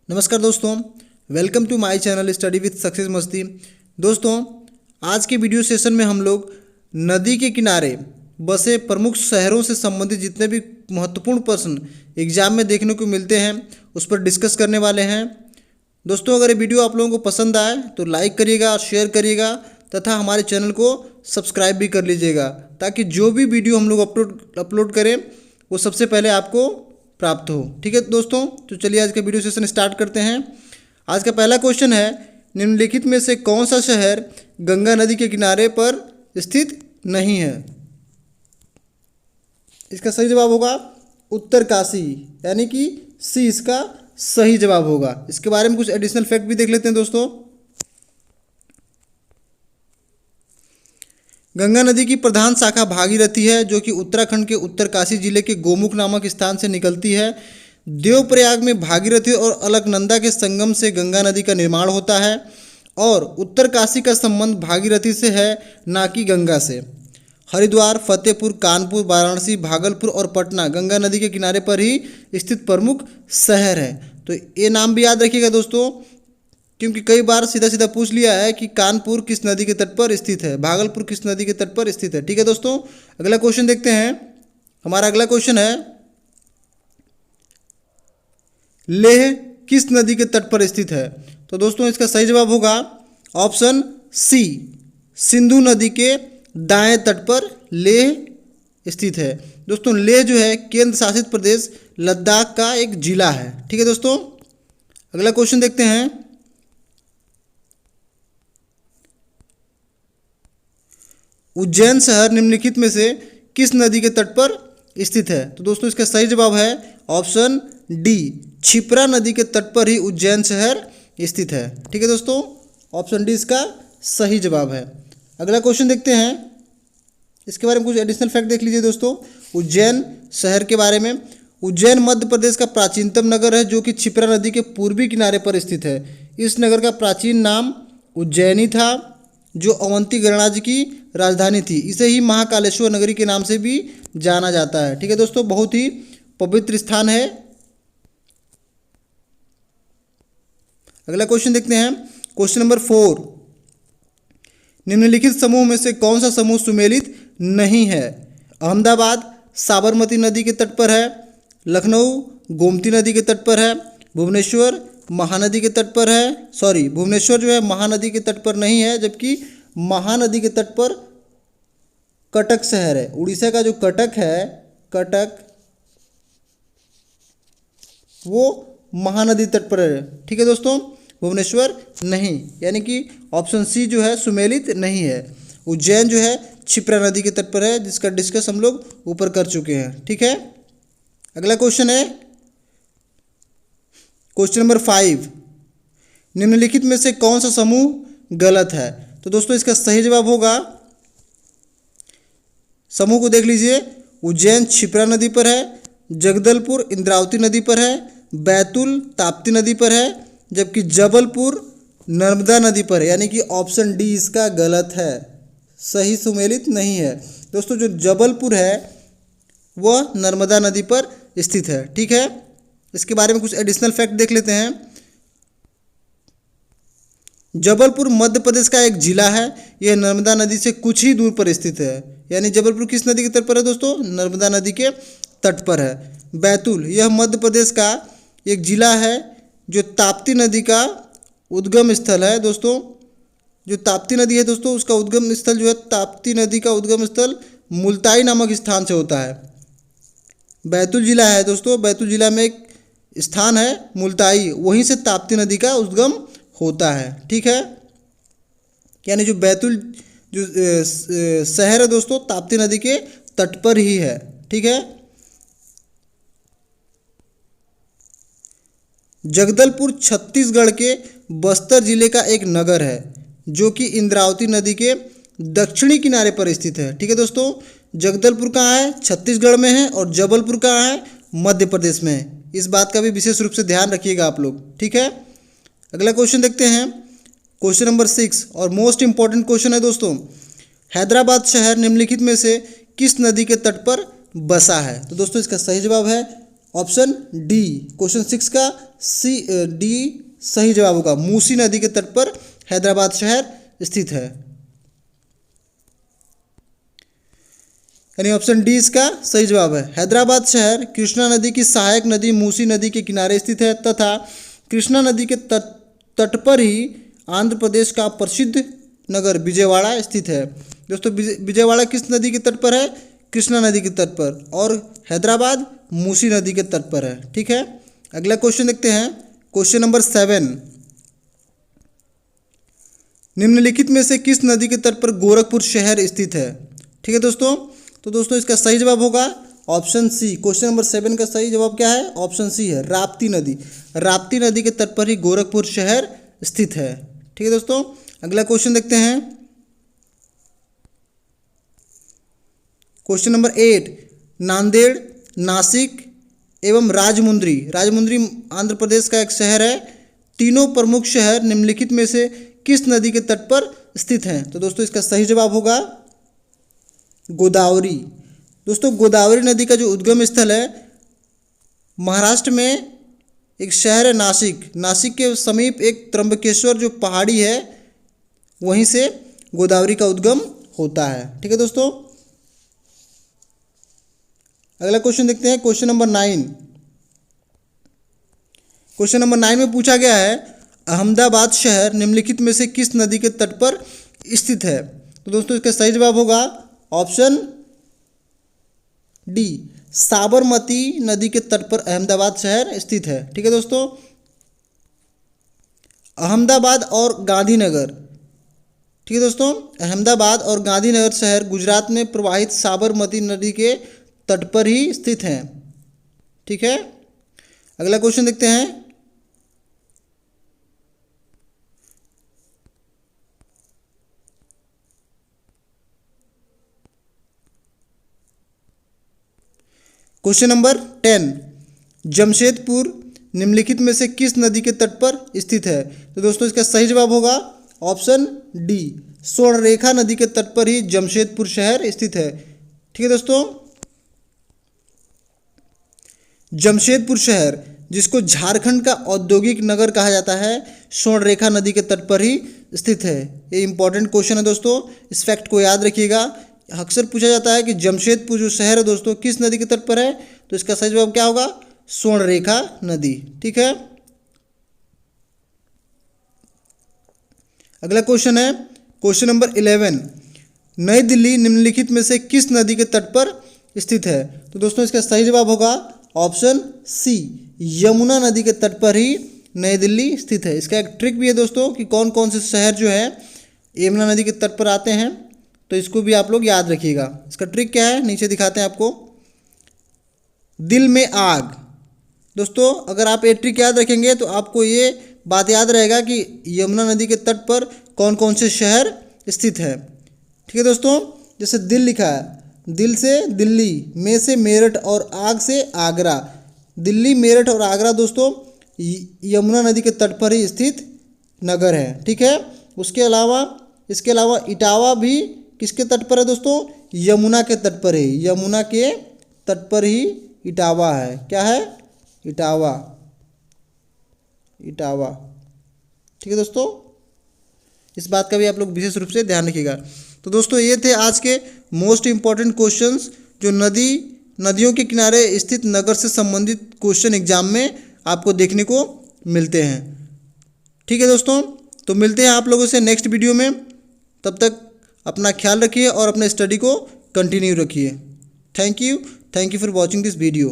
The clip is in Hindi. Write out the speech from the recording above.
नमस्कार दोस्तों, welcome to my channel study with success Masti. दोस्तों, आज के वीडियो सेशन में हम लोग नदी के किनारे बसे प्रमुख शहरों से संबंधित जितने भी महत्वपूर्ण प्रश्न एग्जाम में देखने को मिलते हैं उस पर डिस्कस करने वाले हैं। दोस्तों, अगर ये वीडियो आप लोगों को पसंद आए तो लाइक करिएगा, शेयर करिएगा तथा हमारे चैनल को सब्सक्राइब भी कर लीजिएगा ताकि जो भी वीडियो हम लोग अपलोड करें वो सबसे पहले आपको प्राप्त हो। ठीक है दोस्तों, तो चलिए आज का वीडियो सेशन स्टार्ट करते हैं। आज का पहला क्वेश्चन है, निम्नलिखित में से कौन सा शहर गंगा नदी के किनारे पर स्थित नहीं है? इसका सही जवाब होगा उत्तरकाशी, यानी कि सी इसका सही जवाब होगा। इसके बारे में कुछ एडिशनल फैक्ट भी देख लेते हैं दोस्तों। गंगा नदी की प्रधान शाखा भागीरथी है, जो कि उत्तराखंड के उत्तरकाशी जिले के गोमुख नामक स्थान से निकलती है। देवप्रयाग में भागीरथी और अलकनंदा के संगम से गंगा नदी का निर्माण होता है और उत्तरकाशी का संबंध भागीरथी से है, ना कि गंगा से। हरिद्वार, फतेहपुर, कानपुर, वाराणसी, भागलपुर और पटना गंगा नदी के किनारे पर ही स्थित प्रमुख शहर है। तो ये नाम भी याद रखिएगा दोस्तों, क्योंकि कई बार सीधा सीधा पूछ लिया है कि कानपुर किस नदी के तट पर स्थित है, भागलपुर किस नदी के तट पर स्थित है। ठीक है दोस्तों, अगला क्वेश्चन देखते हैं। हमारा अगला क्वेश्चन है, लेह किस नदी के तट पर स्थित है? तो दोस्तों, इसका सही जवाब होगा ऑप्शन सी, सिंधु नदी के दाएं तट पर लेह स्थित है। दोस्तों, लेह जो है केंद्र शासित प्रदेश लद्दाख का एक जिला है। ठीक है दोस्तों, अगला क्वेश्चन देखते हैं। उज्जैन शहर निम्नलिखित में से किस नदी के तट पर स्थित है? तो दोस्तों, इसका सही जवाब है ऑप्शन डी, क्षिप्रा नदी के तट पर ही उज्जैन शहर स्थित है। ठीक है दोस्तों, ऑप्शन डी इसका सही जवाब है। अगला क्वेश्चन देखते हैं। इसके बारे में कुछ एडिशनल फैक्ट देख लीजिए दोस्तों। उज्जैन शहर के बारे में, उज्जैन मध्य प्रदेश का प्राचीनतम नगर है, जो कि क्षिप्रा नदी के पूर्वी किनारे पर स्थित है। इस नगर का प्राचीन नाम उज्जैनी था, जो अवंती गणराज्य की राजधानी थी। इसे ही महाकालेश्वर नगरी के नाम से भी जाना जाता है। ठीक है दोस्तों, बहुत ही पवित्र स्थान है। अगला क्वेश्चन देखते हैं, क्वेश्चन नंबर 4। निम्नलिखित समूह में से कौन सा समूह सुमेलित नहीं है? अहमदाबाद साबरमती नदी के तट पर है, लखनऊ गोमती नदी के तट पर है, भुवनेश्वर महानदी के तट पर है। भुवनेश्वर जो है महानदी के तट पर नहीं है, जबकि महानदी के तट पर कटक शहर है। उड़ीसा का जो कटक है, कटक वो महानदी तट पर है। ठीक है दोस्तों, भुवनेश्वर नहीं, यानी कि ऑप्शन सी जो है सुमेलित नहीं है। उज्जैन जो है क्षिप्रा नदी के तट पर है, जिसका डिस्कस हम लोग ऊपर कर चुके हैं। ठीक है, अगला क्वेश्चन है क्वेश्चन नंबर 5। निम्नलिखित में से कौन सा समूह गलत है? तो दोस्तों, इसका सही जवाब होगा, समूह को देख लीजिए। उज्जैन क्षिप्रा नदी पर है, जगदलपुर इंद्रावती नदी पर है, बैतूल ताप्ती नदी पर है, जबकि जबलपुर नर्मदा नदी पर है, यानी कि ऑप्शन डी इसका गलत है, सही सुमेलित नहीं है। दोस्तों, जो जबलपुर है वह नर्मदा नदी पर स्थित है। ठीक है, इसके बारे में कुछ एडिशनल फैक्ट देख लेते हैं। जबलपुर मध्य प्रदेश का एक जिला है। यह नर्मदा नदी से कुछ ही दूर पर स्थित है, यानी जबलपुर किस नदी के तट पर है दोस्तों? नर्मदा नदी के तट पर है। बैतूल यह मध्य प्रदेश का एक जिला है, जो ताप्ती नदी का उद्गम स्थल है। दोस्तों, जो ताप्ती नदी है दोस्तों, उसका उद्गम स्थल जो है, ताप्ती नदी का उद्गम स्थल मुल्ताई नामक स्थान से होता है। बैतूल जिला है दोस्तों, बैतूल जिला में एक स्थान है मुल्ताई, वहीं से ताप्ती नदी का उद्गम होता है। ठीक है, यानी जो बैतूल जो शहर है दोस्तों, ताप्ती नदी के तट पर ही है। ठीक है, जगदलपुर छत्तीसगढ़ के बस्तर जिले का एक नगर है, जो कि इंद्रावती नदी के दक्षिणी किनारे पर स्थित है। ठीक है दोस्तों, जगदलपुर कहाँ है? छत्तीसगढ़ में है, और जबलपुर कहाँ है? मध्य प्रदेश में है। इस बात का भी विशेष रूप से ध्यान रखिएगा आप लोग। ठीक है, अगला क्वेश्चन देखते हैं, क्वेश्चन नंबर 6 और मोस्ट इंपॉर्टेंट क्वेश्चन है दोस्तों। हैदराबाद शहर निम्नलिखित में से किस नदी के तट पर बसा है? तो दोस्तों, इसका सही जवाब है ऑप्शन डी क्वेश्चन 6 का डी सही जवाब होगा। मूसी नदी के तट पर हैदराबाद शहर स्थित है, यानी ऑप्शन डी इसका सही जवाब है। हैदराबाद शहर कृष्णा नदी की सहायक नदी मूसी नदी के किनारे स्थित है तथा कृष्णा नदी के तट पर ही आंध्र प्रदेश का प्रसिद्ध नगर विजयवाड़ा स्थित है। दोस्तों विजयवाड़ा किस नदी के तट पर है? कृष्णा नदी के तट पर, और हैदराबाद मूसी नदी के तट पर है। ठीक है, अगला क्वेश्चन देखते हैं। क्वेश्चन नंबर 7, निम्नलिखित में से किस नदी के तट पर गोरखपुर शहर स्थित है? ठीक है दोस्तों, तो दोस्तों इसका सही जवाब होगा ऑप्शन सी। क्वेश्चन नंबर 7 का सही जवाब क्या है? ऑप्शन सी है, राप्ती नदी। राप्ती नदी के तट पर ही गोरखपुर शहर स्थित है। ठीक है दोस्तों, अगला क्वेश्चन देखते हैं। क्वेश्चन नंबर 8, नांदेड़, नासिक एवं राजमुंद्री। राजमुंद्री आंध्र प्रदेश का एक शहर है। तीनों प्रमुख शहर निम्नलिखित में से किस नदी के तट पर स्थित हैं? तो दोस्तों इसका सही जवाब होगा गोदावरी। दोस्तों गोदावरी नदी का जो उद्गम स्थल है महाराष्ट्र में एक शहर है नासिक। नासिक के समीप एक त्र्यंबकेश्वर जो पहाड़ी है वहीं से गोदावरी का उद्गम होता है। ठीक है दोस्तों, अगला क्वेश्चन देखते हैं। Question number 9। क्वेश्चन नंबर 9 में पूछा गया है अहमदाबाद शहर निम्नलिखित में से किस नदी के तट पर स्थित है? तो दोस्तों इसका सही जवाब होगा ऑप्शन डी, साबरमती नदी के तट पर अहमदाबाद शहर स्थित है। ठीक है दोस्तों, अहमदाबाद और गांधीनगर। ठीक है दोस्तों, अहमदाबाद और गांधीनगर शहर गुजरात में प्रवाहित साबरमती नदी के तट पर ही स्थित हैं। ठीक है, अगला क्वेश्चन देखते हैं। क्वेश्चन नंबर 10, जमशेदपुर निम्नलिखित में से किस नदी के तट पर स्थित है? तो दोस्तों इसका सही जवाब होगा ऑप्शन डी, स्वर्णरेखा नदी के तट पर ही जमशेदपुर शहर स्थित है। ठीक है दोस्तों, जमशेदपुर शहर जिसको झारखंड का औद्योगिक नगर कहा जाता है स्वर्णरेखा नदी के तट पर ही स्थित है। ये इंपॉर्टेंट क्वेश्चन है दोस्तों, इस फैक्ट को याद रखिएगा। अक्सर पूछा जाता है कि जमशेदपुर जो शहर है दोस्तों किस नदी के तट पर है? तो इसका सही जवाब क्या होगा? स्वर्णरेखा नदी। ठीक है, अगला क्वेश्चन है क्वेश्चन नंबर 11, नई दिल्ली निम्नलिखित में से किस नदी के तट पर स्थित है? तो दोस्तों इसका सही जवाब होगा ऑप्शन सी, यमुना नदी के तट पर ही नई दिल्ली स्थित है। इसका एक ट्रिक भी है दोस्तों कि कौन कौन से शहर जो है यमुना नदी के तट पर आते हैं, तो इसको भी आप लोग याद रखिएगा। इसका ट्रिक क्या है नीचे दिखाते हैं आपको। दिल में आग। दोस्तों अगर आप ये ट्रिक याद रखेंगे तो आपको ये बात याद रहेगा कि यमुना नदी के तट पर कौन कौन से शहर स्थित है। ठीक है दोस्तों, जैसे दिल लिखा है, दिल से दिल्ली, में से मेरठ और आग से आगरा। दिल्ली, मेरठ और आगरा दोस्तों यमुना नदी के तट पर ही स्थित नगर है। ठीक है, इसके अलावा इटावा भी किसके तट पर है दोस्तों? यमुना के तट पर है। यमुना के तट पर ही इटावा है। क्या है? इटावा। ठीक है दोस्तों, इस बात का भी आप लोग विशेष रूप से ध्यान रखिएगा। तो दोस्तों ये थे आज के मोस्ट इम्पॉर्टेंट क्वेश्चंस जो नदियों के किनारे स्थित नगर से संबंधित क्वेश्चन एग्जाम में आपको देखने को मिलते हैं। ठीक है दोस्तों, तो मिलते हैं आप लोगों से नेक्स्ट वीडियो में। तब तक अपना ख्याल रखिए और अपने स्टडी को कंटिन्यू रखिए। Thank you for watching this video.